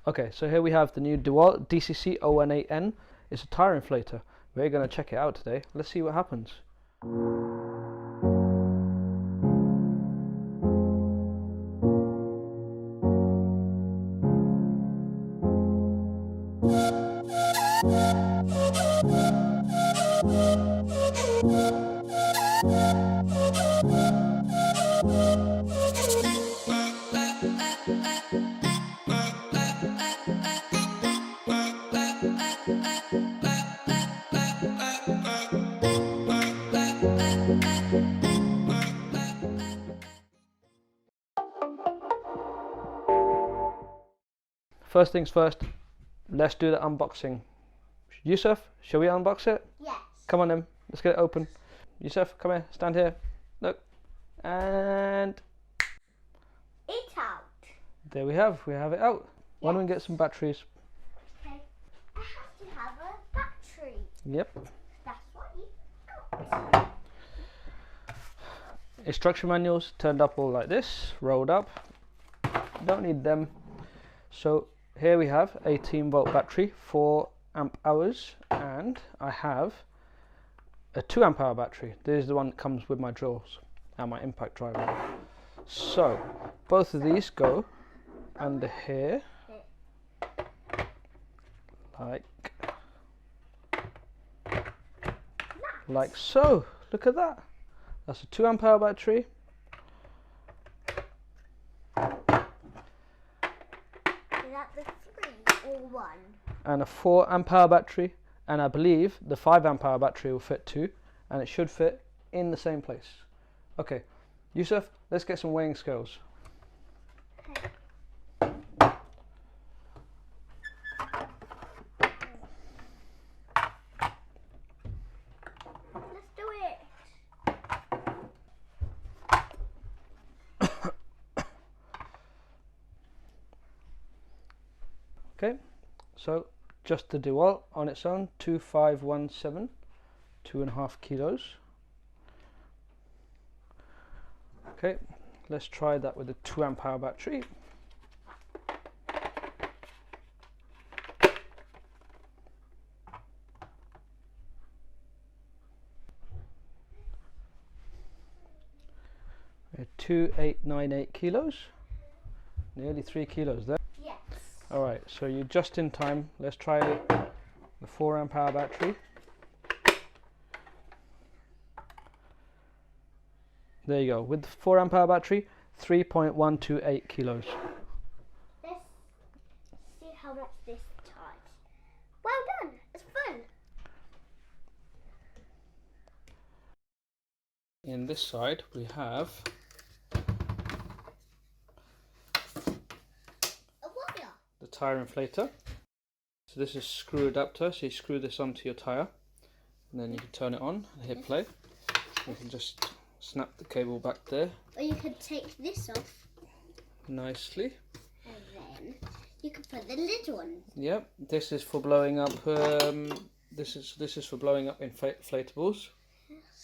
Okay, so here we have the new DeWalt DCC018n. It's a tire inflator. We're going to check it out today. Let's see what happens. First things first, let's do the unboxing. Yusuf, shall we unbox it? Yes. Come on then, let's get it open. Yusuf, come here, stand here. Look. And it's out. There we have it out. Yes. Why don't we get some batteries? Okay. I have to have a battery. Yep. That's what you got. Instruction manuals turned up all like this, rolled up. Don't need them. So here we have 18-volt battery, 4 amp hours, and I have a 2 amp hour battery. This is the one that comes with my drills and my impact driver. So both of these go under here, like so. Look at that. That's a 2 amp hour battery. Is that the 3 or 1? And a 4 amp hour battery, and I believe the 5 amp hour battery will fit too, and it should fit in the same place. Okay, Yusuf, let's get some weighing scales. Okay. Let's do it. Okay, so just the DeWalt on its own, 2517, 2.5 kilos. Okay, let's try that with a 2 amp hour battery. We're 2898 kilos, nearly 3 kilos there. Yes. Alright, so you're just in time. Let's try the 4 amp hour battery. There you go. With the 4 amp hour battery, 3.128 kilos. Let's see how much this charge. Well done. It's full. In this side, we have the tire inflator. So this is screw adapter, so you screw this onto your tire and then you can turn it on and hit play. You can just snap the cable back there. Or you could take this off Nicely. and then you could put the lid on. Yep, this is for blowing up this is for blowing up inflatables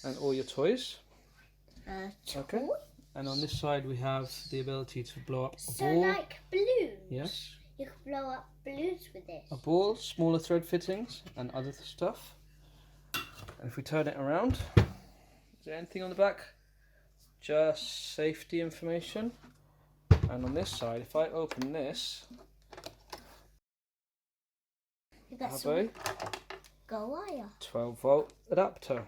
and all your toys. Okay. And on this side we have the ability to blow up a ball. So like balloons. Yes. You could blow up balloons with this. A ball, smaller thread fittings, and other stuff. And if we turn it around, is there anything on the back? Just safety information. And on this side, if I open this, You got have some a go wire. 12-volt adapter.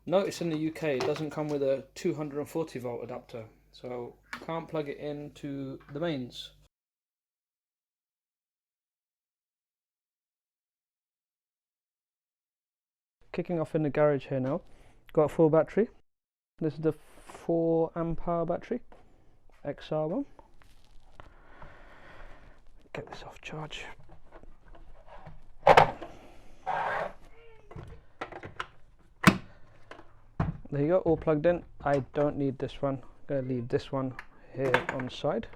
Notice in the UK it doesn't come with a 240-volt adapter, so can't plug it into the mains. Kicking off in the garage here now. Got a full battery. This is the 4 amp hour battery, XR one. Get this off charge. There you go, all plugged in. I don't need this one. I'm going to leave this one here on the side.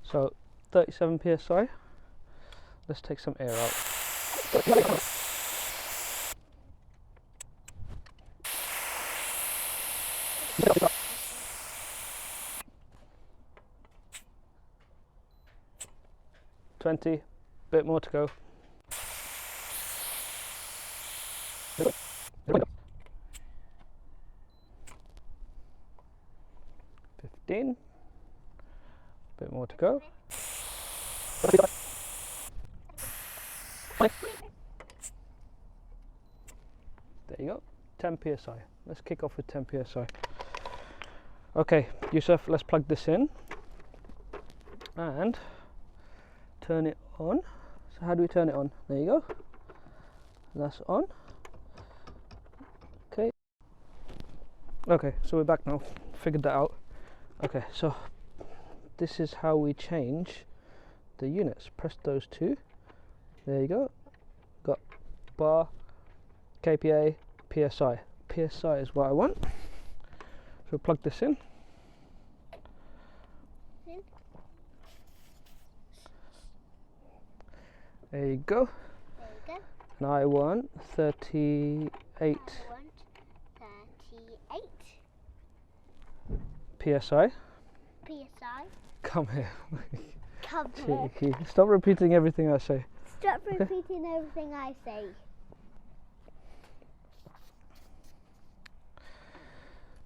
So 37 psi. Let's take some air out. $20, bit more to go. $15, bit more to go. There you go, 10 psi. Let's kick off with 10 psi. Okay, Yusuf, let's plug this in and turn it on. So how do we turn it on? There you go. That's on. Okay. Okay, so we're back now. Figured that out. Okay, so this is how we change the units. Press those two. There you go. Got bar, kPa, psi. Psi is what I want. So we'll plug this in. There you go. There you go. And I want 38 I want 38 psi. psi. Come here. Come here. Cheeky. Stop repeating everything I say. Stop repeating everything I say.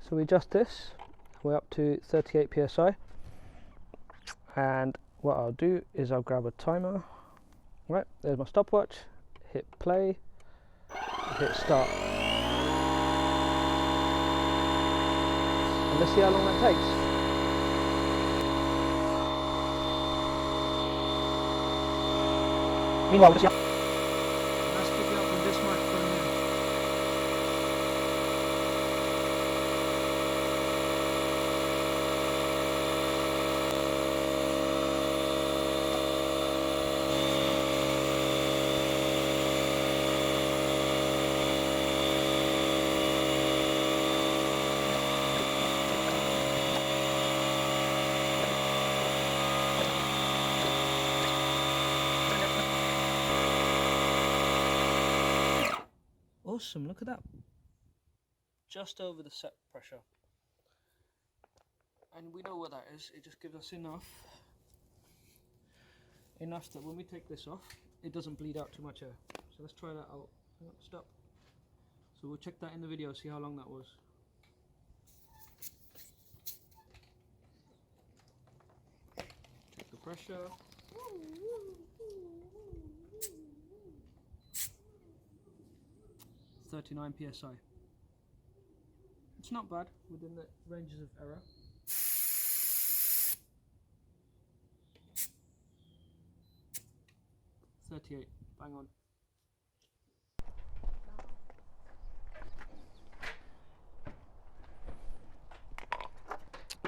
So we adjust this. We're up to 38 psi. And what I'll do is I'll grab a timer. Right, there's my stopwatch. Hit play. Hit start. And let's see how long that takes. Meanwhile, let's pick it up with this microphone here. Awesome, look at that. Just over the set pressure. And we know what that is. It just gives us enough that when we take this off, it doesn't bleed out too much air. So let's try that out. Stop. So we'll check that in the video, see how long that was. Check the pressure. 39 psi. It's not bad within the ranges of error. $38, bang on.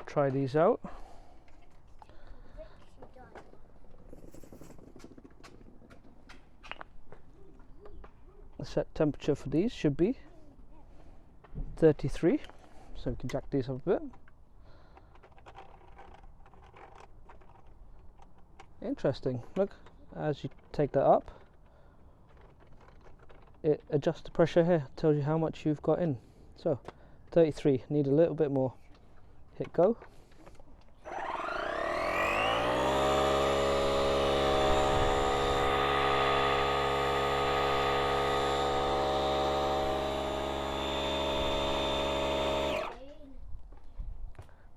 Try these out. The set temperature for these should be 33, so we can jack these up a bit. Interesting, look, as you take that up, it adjusts the pressure here, tells you how much you've got in. So 33, need a little bit more. Hit go.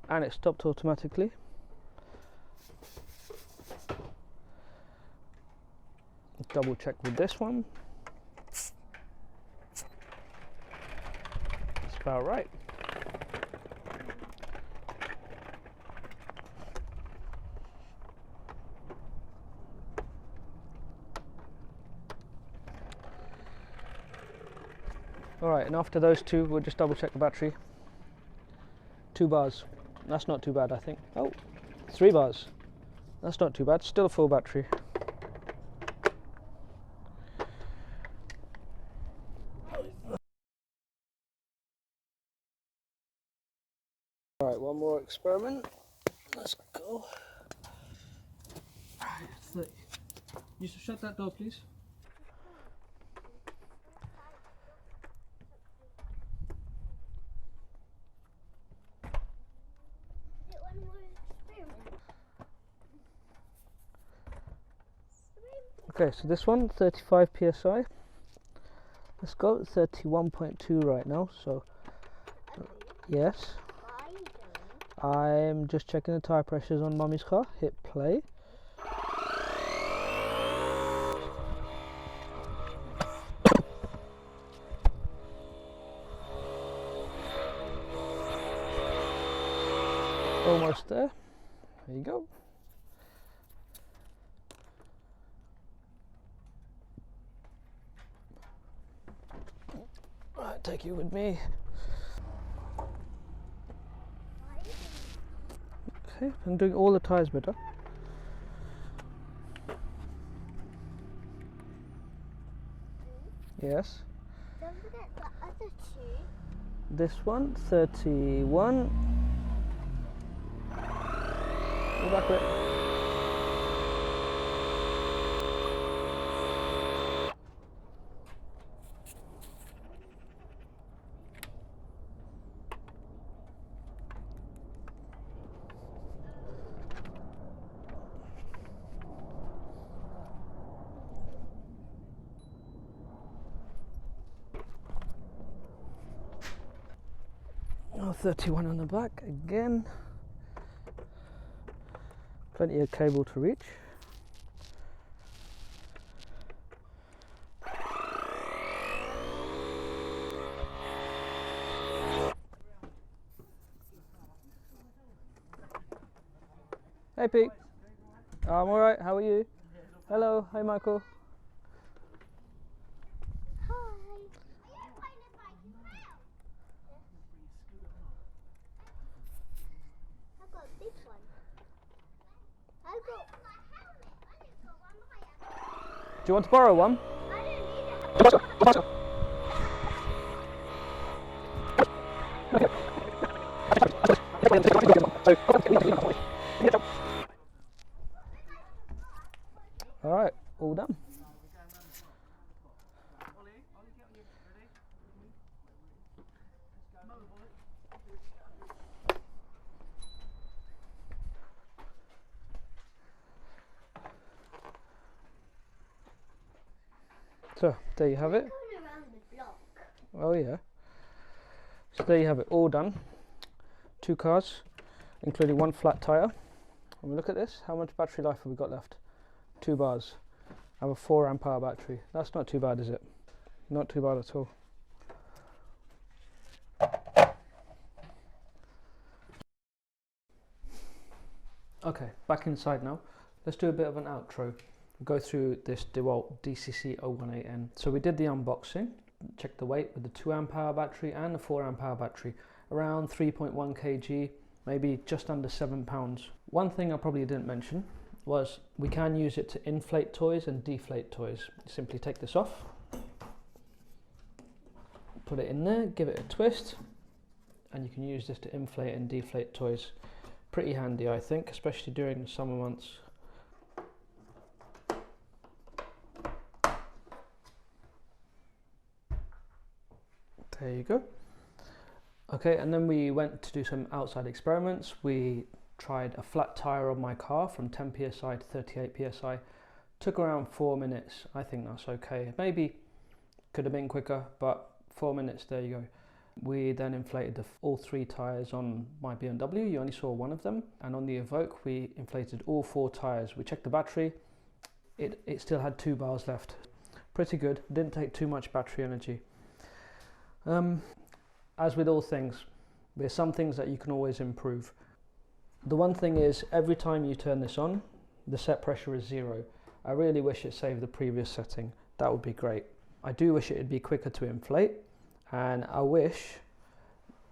And it stopped automatically. Double check with this one. That's about right. Alright, and after those two, we'll just double check the battery. 2 bars. That's not too bad, I think. Oh, 3 bars. That's not too bad. Still a full battery. Alright, one more experiment. Let's go. Alright, you should shut that door, please. Okay, so this one 35 psi. Let's go 31.2 right now. So yes, I'm just checking the tire pressures on Mummy's car. Hit play. Almost there. There you go. Right, take you with me. Okay, I'm doing all the tires better. Yes. Don't forget the other two. This one 31. Go back a bit. Oh, 31 on the back again. Plenty of cable to reach. Hey Pete. I'm alright, how are you? Hello, hi Michael. Hi. I've got this one. I've got. Do you want to borrow one? I don't need it. Alright, all done. So, there you have it. Going around the block. Oh yeah. So there you have it, all done. 2 cars, including 1 flat tyre. And we look at this, how much battery life have we got left? 2 bars. I have a 4 amp hour battery. That's not too bad, is it? Not too bad at all. Okay, back inside now. Let's do a bit of an outro. Go through this DeWalt DCC018n. So we did the unboxing, checked the weight with the 2 amp hour battery and the 4 amp hour battery. Around 3.1 kg, maybe just under 7 pounds. One thing I probably didn't mention was we can use it to inflate toys and deflate toys. Simply take this off, put it in there, give it a twist, and you can use this to inflate and deflate toys. Pretty handy, I think, especially during the summer months. There you go. Okay, and then we went to do some outside experiments. We tried a flat tire on my car from 10 psi to 38 psi. Took around 4 minutes. I think that's okay. Maybe could have been quicker, but 4 minutes, there you go. We then inflated all 3 tires on my BMW. You only saw one of them. And on the Evoque, we inflated all 4 tires. We checked the battery. It still had 2 bars left. Pretty good. Didn't take too much battery energy. As with all things, there's some things that you can always improve. The one thing is, every time you turn this on, the set pressure is 0. I really wish it saved the previous setting. That would be great. I do wish it'd be quicker to inflate, and I wish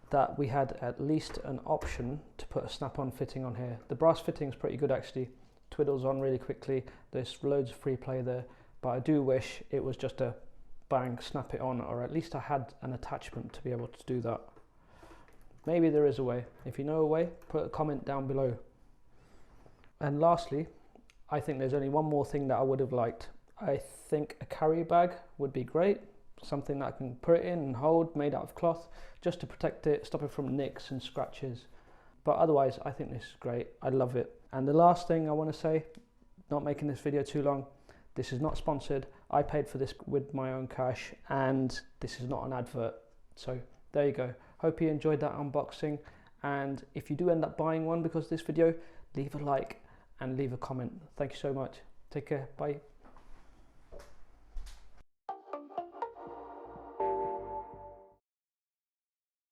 that we had at least an option to put a snap-on fitting on here. The brass fitting is pretty good actually. Twiddles on really quickly. There's loads of free play there, but I do wish it was just a bang, snap it on, or at least I had an attachment to be able to do that. Maybe there is a way. If you know a way, put a comment down below. And lastly, I think there's only one more thing that I would have liked. I think a carry bag would be great. Something that I can put it in and hold, made out of cloth, just to protect it, stop it from nicks and scratches. But otherwise, I think this is great. I love it. And the last thing I want to say, not making this video too long, This is not sponsored. I paid for this with my own cash, and this is not an advert. So there you go. Hope you enjoyed that unboxing, and if you do end up buying one because of this video, leave a like and leave a comment. Thank you so much. Take care. Bye.